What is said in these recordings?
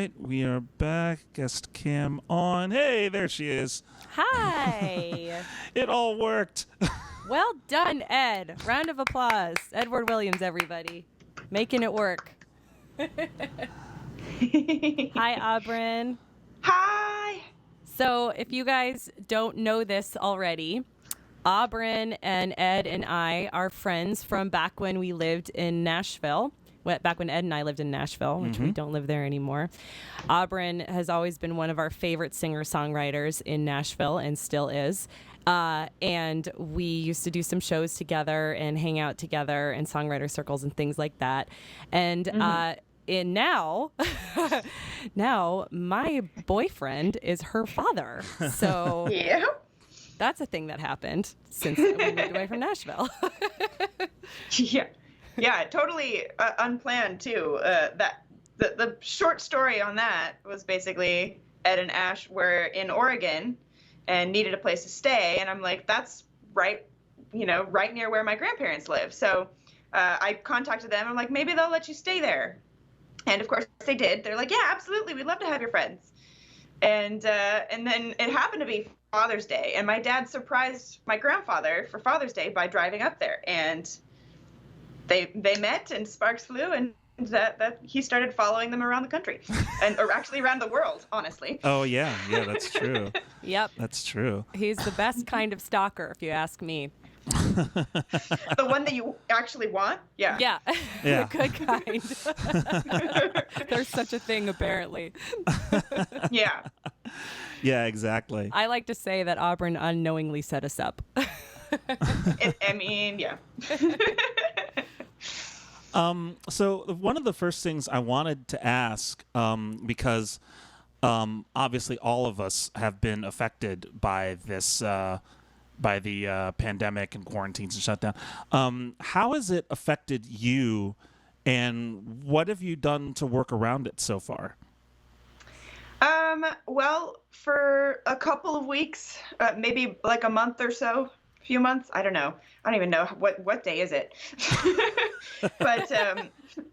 right, we are back. Guest cam on. Hey, there she is. Hi. It all worked. Well done, Ed. Round of applause. Edward Williams, everybody. Making it work. Hi, Aubryn. Hi. So if you guys don't know this already, Aubryn and Ed and I are friends from back when we lived in Nashville. Back when Ed and I lived in Nashville, which we don't live there anymore. Aubryn has always been one of our favorite singer-songwriters in Nashville and still is. And we used to do some shows together and hang out together in songwriter circles and things like that. And now my boyfriend is her father. So Yeah. that's a thing that happened since we moved away from Nashville. Yeah. Yeah, totally unplanned too. That the short story on that was basically Ed and Ash were in Oregon and needed a place to stay, and I'm like, that's right near where my grandparents live. So I contacted them. I'm like, maybe they'll let you stay there. And of course they did. They're like, yeah, absolutely, we'd love to have your friends. And then it happened to be Father's Day, and my dad surprised my grandfather for Father's Day by driving up there, and they met and sparks flew, and that he started following them around the country, or actually around the world, honestly. Oh, yeah, that's true. Yep. That's true. He's the best kind of stalker, if you ask me. The one that you actually want? Yeah. Yeah. Yeah. The good kind. There's such a thing, apparently. Yeah. Yeah, exactly. I like to say that Aubryn unknowingly set us up. Yeah. So one of the first things I wanted to ask, because obviously all of us have been affected by this, by the pandemic and quarantines and shutdown. How has it affected you, and what have you done to work around it so far? Well, for a couple of weeks, maybe like a month or so, few months, I don't know. I don't even know what day is it. But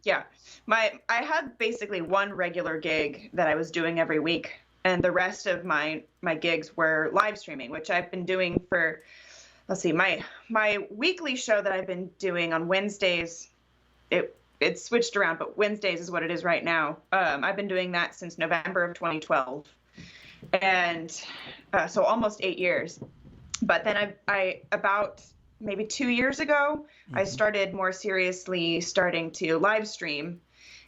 yeah, I had basically one regular gig that I was doing every week, and the rest of my gigs were live streaming, which I've been doing for, let's see, my weekly show that I've been doing on Wednesdays. It's switched around, but Wednesdays is what it is right now. I've been doing that since November of 2012, and so almost 8 years. But then I about maybe 2 years ago, I started more seriously starting to live stream.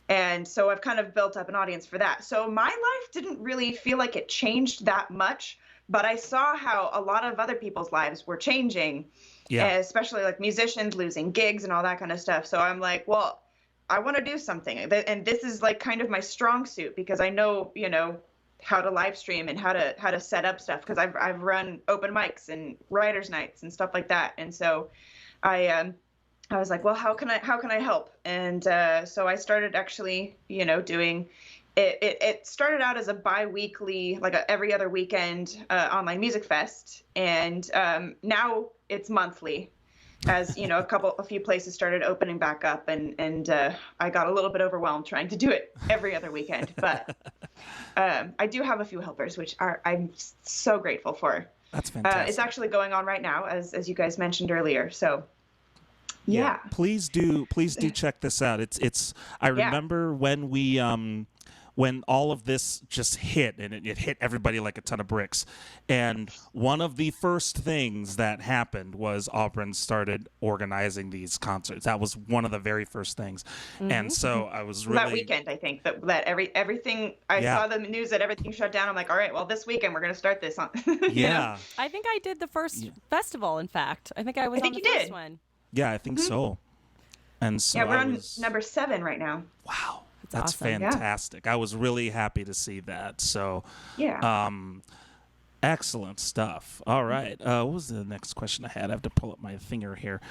And so I've kind of built up an audience for that. So my life didn't really feel like it changed that much, but I saw how a lot of other people's lives were changing, especially like musicians losing gigs and all that kind of stuff. So I'm like, well, I want to do something. And this is like kind of my strong suit, because I know, how to live stream and how to set up stuff, because I've run open mics and writers' nights and stuff like that. And so I was like, well, how can I help? And so I started actually, doing it. It started out as a bi-weekly, like a every other weekend online music fest, and now it's monthly, as a few places started opening back up, and I got a little bit overwhelmed trying to do it every other weekend. But I do have a few helpers, which I'm so grateful for. That's fantastic. It's actually going on right now, as you guys mentioned earlier. So yeah. Please do check this out. It's I remember when we when all of this just hit, and it hit everybody like a ton of bricks. And one of the first things that happened was Aubryn started organizing these concerts. That was one of the very first things. Mm-hmm. And so I was really... That weekend, I think, that everything, I saw the news that everything shut down. I'm like, all right, well, this weekend we're going to start this on. Yeah. I think I did the first festival, in fact. I think I was on the first one. Yeah, I think so. And so we're on number 7 right now. Wow. That's awesome. Fantastic. Yeah. I was really happy to see that. So, excellent stuff. All right. What was the next question I had? I have to pull up my finger here.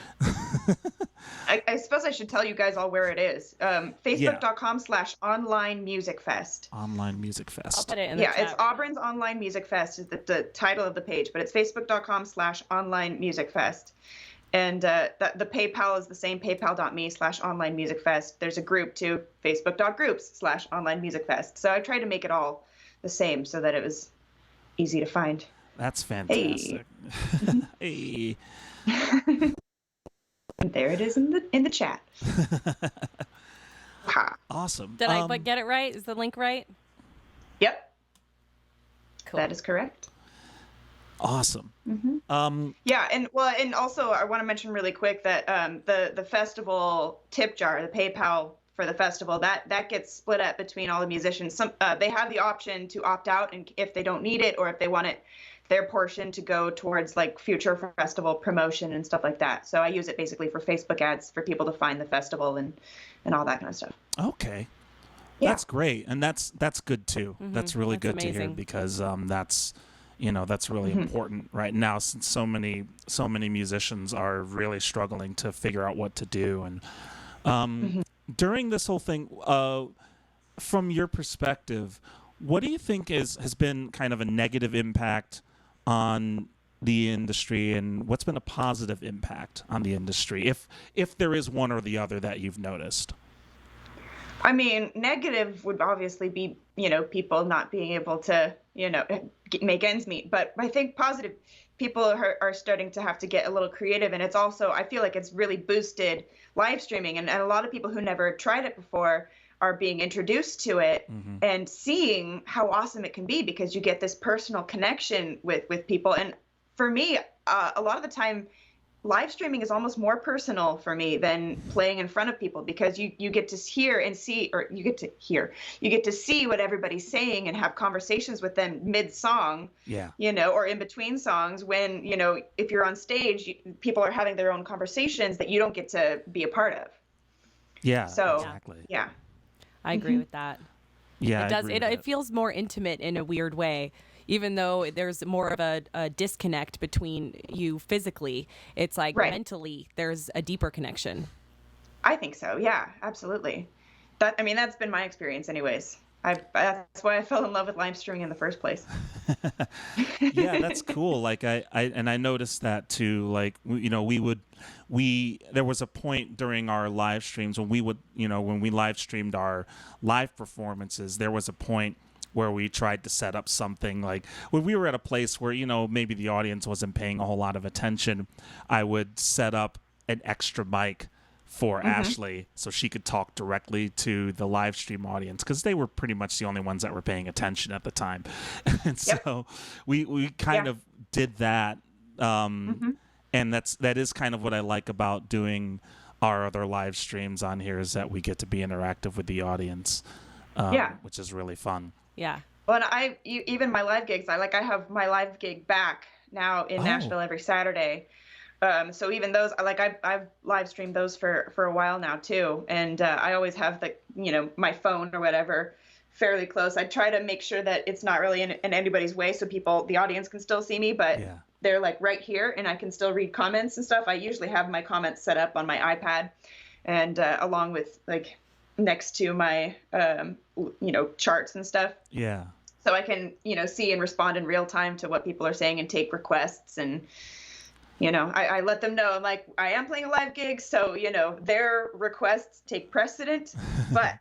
I suppose I should tell you guys all where it is. Facebook.com/online music fest. Online Music Fest. I'll put it in the chat. It's Auburn's Online Music Fest is the title of the page, but it's Facebook.com/online music fest. And the PayPal is the same, paypal.me/onlinemusicfest. There's a group too, facebook.groups/onlinemusicfest. So I tried to make it all the same so that it was easy to find. That's fantastic. Hey. And there it is in the chat. Ha. Awesome. Did I get it right? Is the link right? Yep. Cool. That is correct. Awesome. Yeah, and also I want to mention really quick that the festival tip jar, the PayPal for the festival, that gets split up between all the musicians. Some they have the option to opt out, and if they don't need it, or if they want their portion to go towards like future festival promotion and stuff like that. So I use it basically for Facebook ads for people to find the festival and all that kind of stuff. Okay. Yeah. That's great, and that's good too. That's really That's good to hear amazing. because that's really important right now, since so many musicians are really struggling to figure out what to do. And during this whole thing, from your perspective, what do you think has been kind of a negative impact on the industry, and what's been a positive impact on the industry, if there is one or the other that you've noticed? I mean, negative would obviously be, people not being able to, make ends meet. But I think positive, people are starting to have to get a little creative. And it's also, I feel like it's really boosted live streaming. And a lot of people who never tried it before are being introduced to it and seeing how awesome it can be, because you get this personal connection with people. And for me, a lot of the time, live streaming is almost more personal for me than playing in front of people, because you get to hear and see, or you get to see what everybody's saying and have conversations with them mid-song, or in between songs, when, if you're on stage, people are having their own conversations that you don't get to be a part of. Yeah, so, exactly. Yeah. I agree with that. Yeah, It does. It feels more intimate in a weird way. Even though there's more of a disconnect between you physically, it's like mentally there's a deeper connection. I think so. Yeah, absolutely. That's been my experience anyways. That's why I fell in love with live streaming in the first place. Yeah, that's cool. Like I noticed that too. Like, there was a point during our live streams when when we live streamed our live performances, there was a point where we tried to set up something, like when we were at a place where, maybe the audience wasn't paying a whole lot of attention, I would set up an extra mic for Ashley so she could talk directly to the live stream audience, because they were pretty much the only ones that were paying attention at the time. And so we kind of did that. And that is kind of what I like about doing our other live streams on here, is that we get to be interactive with the audience, which is really fun. Yeah. Well, and even my live gigs, I have my live gig back now in Nashville every Saturday. So even those, I've live streamed those for a while now too. And I always have my phone or whatever fairly close. I try to make sure that it's not really in anybody's way, so the audience can still see me, but they're like right here and I can still read comments and stuff. I usually have my comments set up on my iPad, and along with next to my charts and stuff. Yeah. So I can see and respond in real time to what people are saying and take requests, and I let them know, I'm like, I am playing a live gig, so their requests take precedent, but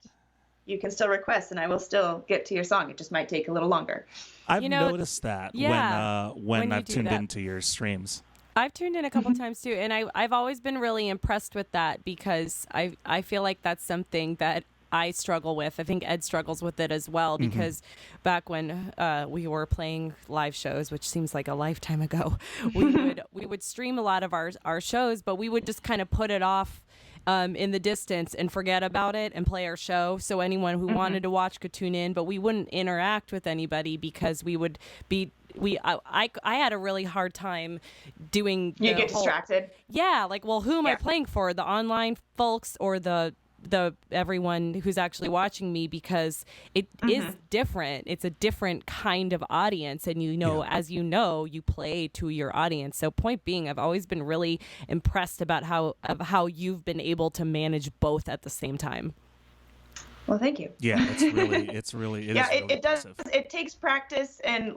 you can still request and I will still get to your song. It just might take a little longer. I've noticed that when I've tuned into your streams. I've tuned in a couple times too, and I've always been really impressed with that, because I feel like that's something that I struggle with. I think Ed struggles with it as well, because back when we were playing live shows, which seems like a lifetime ago, we would stream a lot of our shows, but we would just kind of put it off in the distance and forget about it and play our show. So anyone who wanted to watch could tune in, but we wouldn't interact with anybody, because we would be I had a really hard time doing you get distracted. Yeah, who am I playing for? The online folks or the everyone who's actually watching me, because it is different. It's a different kind of audience, and as you play to your audience. So point being, I've always been really impressed about how you've been able to manage both at the same time. Well, thank you. Yeah, it's really it does. It takes practice, and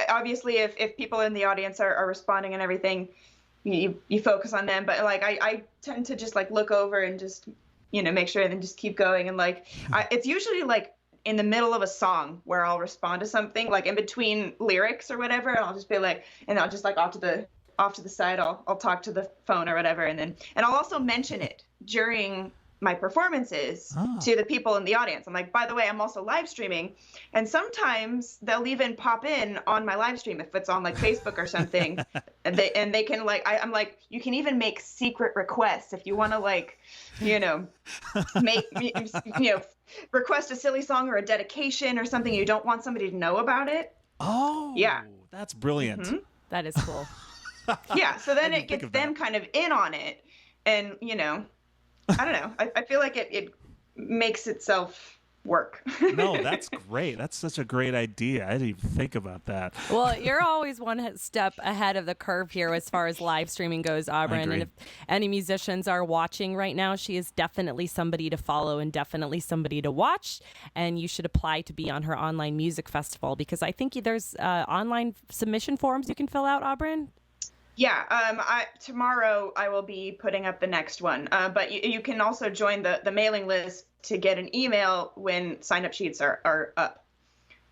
obviously if people in the audience are responding and everything, you focus on them. But like I tend to just like look over and just, make sure and then just keep going. And like it's usually like in the middle of a song where I'll respond to something, like in between lyrics or whatever, and I'll just be like, and I'll just like off to the side, I'll talk to the phone or whatever, and I'll also mention it during my performances to the people in the audience. I'm like, by the way, I'm also live streaming, and sometimes they'll even pop in on my live stream if it's on like Facebook or something, and they can like, I'm like, you can even make secret requests if you want to like, make request a silly song or a dedication or something. You don't want somebody to know about it. Oh, yeah, that's brilliant. Mm-hmm. That is cool. Yeah, so then it gets them kind of in on it, and I don't know. I feel like it makes itself work. No, that's great. That's such a great idea. I didn't even think about that. Well, you're always one step ahead of the curve here as far as live streaming goes, Aubryn. And if any musicians are watching right now, she is definitely somebody to follow and definitely somebody to watch. And you should apply to be on her online music festival, because I think there's online submission forms you can fill out, Aubryn. Yeah, tomorrow I will be putting up the next one. But you can also join the mailing list to get an email when sign-up sheets are up.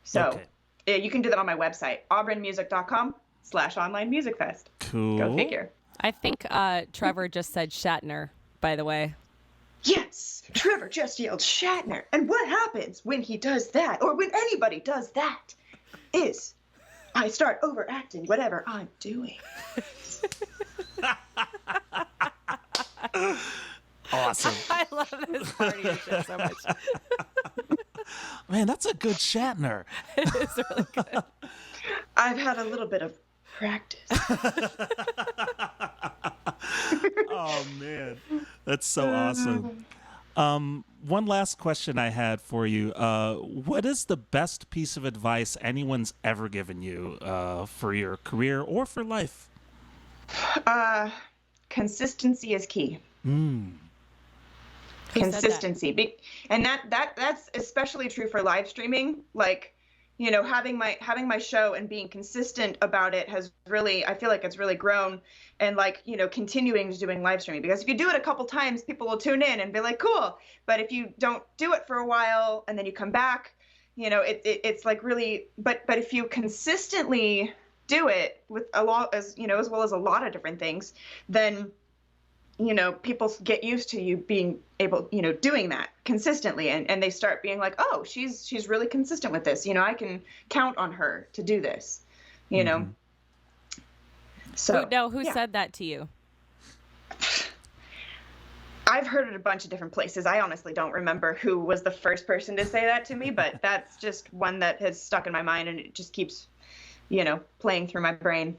So you can do that on my website, auburnmusic.com/online musicfest. Cool. Go figure. I think Trevor just said Shatner, by the way. Yes, Trevor just yelled Shatner. And what happens when he does that, or when anybody does that, is I start overacting whatever I'm doing. Awesome. I love this part of your show so much. Man, that's a good Shatner. It is really good. I've had a little bit of practice. Oh, man. That's so awesome. One last question I had for you. What is the best piece of advice anyone's ever given you for your career or for life? Consistency is key. Consistency. And that's especially true for live streaming. Like, having my show and being consistent about it has really, I feel like it's really grown, and like, continuing to doing live streaming, because if you do it a couple times, people will tune in and be like, cool. But if you don't do it for a while and then you come back, it's like really, but if you consistently do it with a lot, as well as a lot of different things, then people get used to you being able, doing that consistently, and they start being like, oh, she's really consistent with this. I can count on her to do this, So who said that to you? I've heard it a bunch of different places. I honestly don't remember who was the first person to say that to me, but that's just one that has stuck in my mind, and it just keeps, playing through my brain.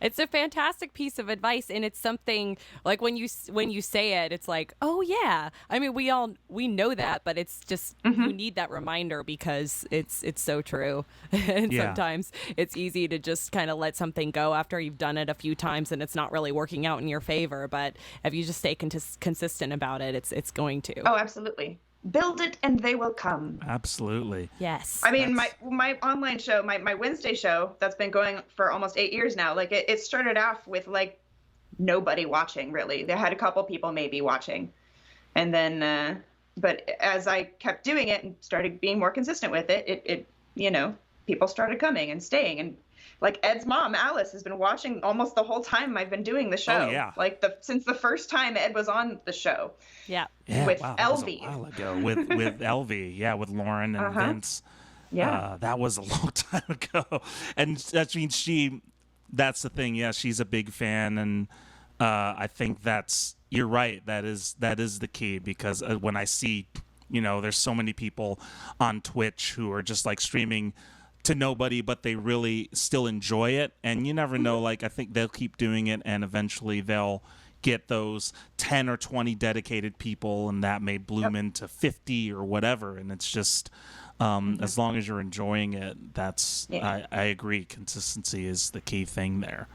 It's a fantastic piece of advice, and it's something like when you say it, it's like, oh yeah. I mean, we know that, but it's just you need that reminder because it's so true. And sometimes it's easy to just kind of let something go after you've done it a few times and it's not really working out in your favor. But if you just stay consistent about it, it's going to. Oh, absolutely. Build it and they will come. Absolutely. Yes. I mean, my online show, my Wednesday show that's been going for almost 8 years now, like it started off with like nobody watching, really. They had a couple people maybe watching. And then, but as I kept doing it and started being more consistent with it, people started coming and staying. And like Ed's mom, Alice, has been watching almost the whole time I've been doing the show. Oh, yeah. Like since the first time Ed was on the show. Yeah. With wow, Elvie. That was a while ago. With Elvie. Yeah, with Lauren and Vince. Yeah. That was a long time ago. And that means that's the thing. Yeah, she's a big fan. And I think you're right. That is the key, because when I see, there's so many people on Twitch who are just like streaming to nobody, but they really still enjoy it. And you never know, like, I think they'll keep doing it and eventually they'll get those 10 or 20 dedicated people, and that may bloom into 50 or whatever. And it's just, as long as you're enjoying it, I agree. Consistency is the key thing there.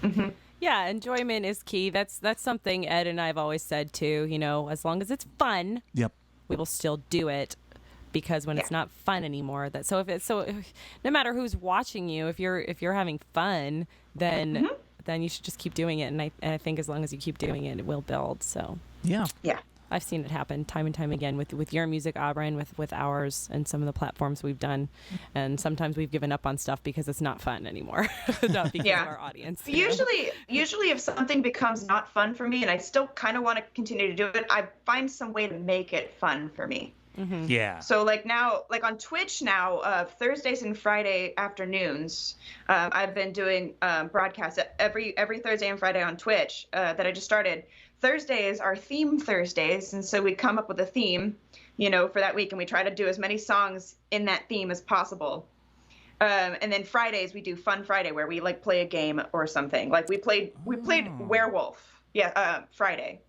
Mm-hmm. Yeah, enjoyment is key. That's something Ed and I have always said too. As long as it's fun, we will still do it. because when it's not fun anymore, no matter who's watching you, if you're having fun, then you should just keep doing it. And I think as long as you keep doing it, it will build. So Yeah. I've seen it happen time and time again with your music, Aubryn, with ours and some of the platforms we've done. And sometimes we've given up on stuff because it's not fun anymore, not because of our audience. Usually if something becomes not fun for me and I still kind of want to continue to do it, I find some way to make it fun for me. Mm-hmm. Yeah. So like now, like on Twitch now, Thursdays and Friday afternoons, I've been doing broadcasts every Thursday and Friday on Twitch that I just started. Thursdays are theme Thursdays, and so we come up with a theme, for that week, and we try to do as many songs in that theme as possible. And then Fridays we do Fun Friday, where we like play a game or something. Like we played Werewolf, Friday,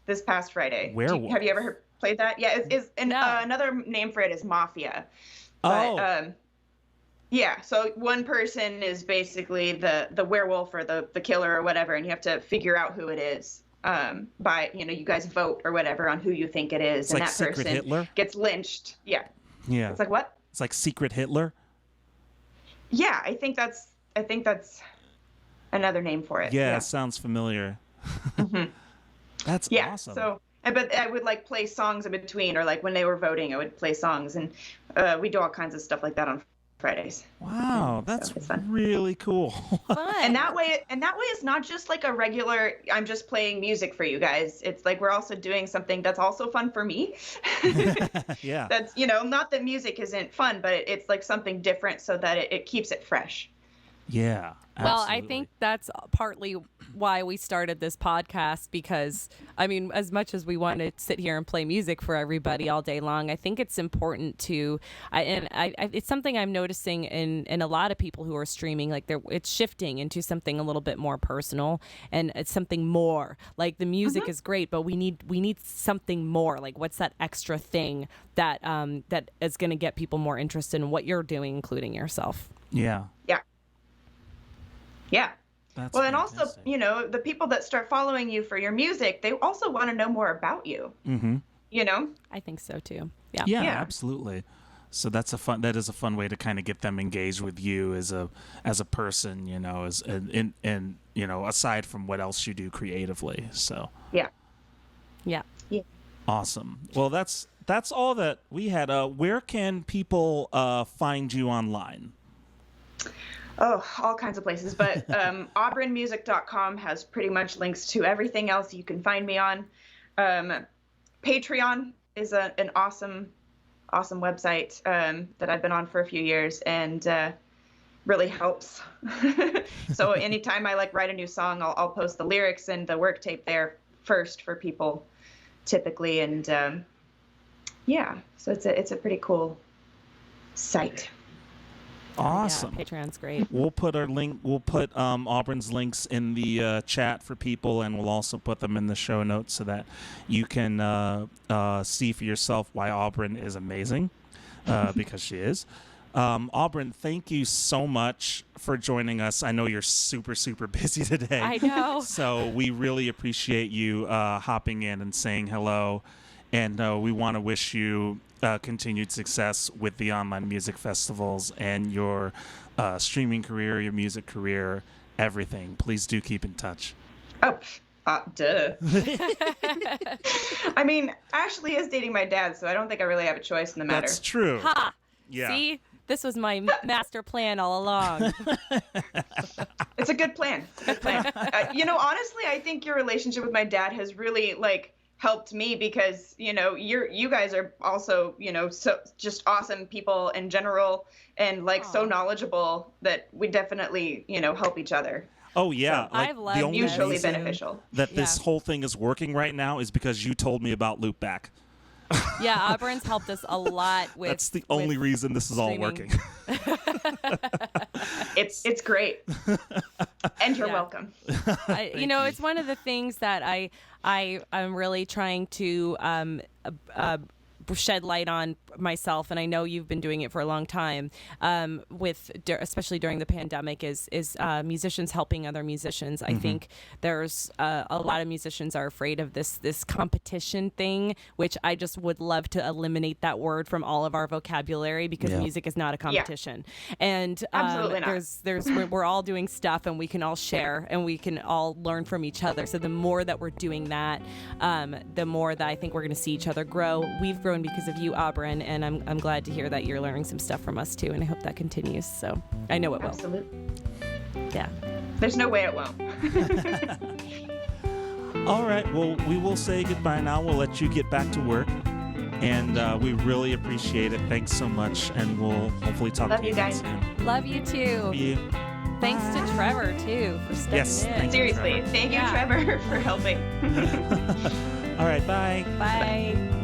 this past Friday. Werewolf. Have you ever played that? Yeah, another name for it is Mafia. But, so one person is basically the werewolf or the killer or whatever, and you have to figure out who it is. By you guys vote or whatever on who you think it is, It's and like that Secret person Hitler? gets lynched. Yeah. Yeah. It's like what? It's like Secret Hitler. Yeah, I think that's another name for it. Yeah, sounds familiar. That's awesome. So, but I would like play songs in between, or like when they were voting, I would play songs, and we do all kinds of stuff like that on Fridays. Wow, that's really cool. Fun. And that way it's not just like a regular, I'm just playing music for you guys. It's like we're also doing something that's also fun for me. Yeah. That's, not that music isn't fun, but it's like something different so that it keeps it fresh. Yeah. Well, I absolutely. think that's partly why we started this podcast, because, I mean, as much as we want to sit here and play music for everybody all day long, I think it's important to, it's something I'm noticing in a lot of people who are streaming, like it's shifting into something a little bit more personal, and it's something more. Like the music is great, but we need something more. Like what's that extra thing that is going to get people more interested in what you're doing, including yourself. Yeah. Yeah. That's well, and fantastic. also, the people that start following you for your music, they also want to know more about you. Mm-hmm. I think so too. Yeah. Yeah, Yeah. absolutely. So that is a fun way to kind of get them engaged with you as a person, and aside from what else you do creatively. So Yeah. awesome. Well, that's all that we had. Where can people find you online? Oh, all kinds of places. But auburnmusic.com has pretty much links to everything else you can find me on. Patreon is an awesome website that I've been on for a few years, and really helps. So anytime I write a new song, I'll post the lyrics and the work tape there first for people, typically. And so it's a pretty cool site. Awesome. Yeah, Patreon's great. We'll put Aubryn's links in the chat for people, and we'll also put them in the show notes so that you can see for yourself why Aubryn is amazing, because she is. Aubryn, thank you so much for joining us. I know you're super, super busy today. I know. So we really appreciate you hopping in and saying hello, and we want to wish you continued success with the online music festivals and your streaming career, your music career, everything. Please do keep in touch. Oh, duh. I mean, Ashley is dating my dad, so I don't think I really have a choice in the matter. That's true. Ha! Yeah. See? This was my master plan all along. It's a good plan. Honestly, I think your relationship with my dad has really helped me, because you guys are also so just awesome people in general, and so knowledgeable that we definitely help each other. Oh yeah, So I've loved the only this. Mutually reason beneficial. that this whole thing is working right now is because you told me about Loopback. Yeah, Aubryn's helped us a lot with. That's the only reason this is all streaming. working. It's great, and you're Yeah. welcome. It's one of the things that I'm really trying to shed light on myself, and I know you've been doing it for a long time, especially during the pandemic, is musicians helping other musicians. I think there's a lot of musicians are afraid of this competition thing, which I just would love to eliminate that word from all of our vocabulary, because music is not a competition. And Absolutely not. we're all doing stuff, and we can all share, and we can all learn from each other. So the more that we're doing that, the more that I think we're going to see each other grow. We've grown because of you, Aubryn, and I'm glad to hear that you're learning some stuff from us too, and I hope that continues. So I know it will. Absolutely. Yeah. There's no way it won't. All right. Well, we will say goodbye now. We'll let you get back to work. And we really appreciate it. Thanks so much. And we'll hopefully talk to you guys. soon. Love you too. Love you. Thanks to Trevor too for stepping Yes, in. thank you. Seriously, thank you, Trevor, for helping. All right. Bye. Bye.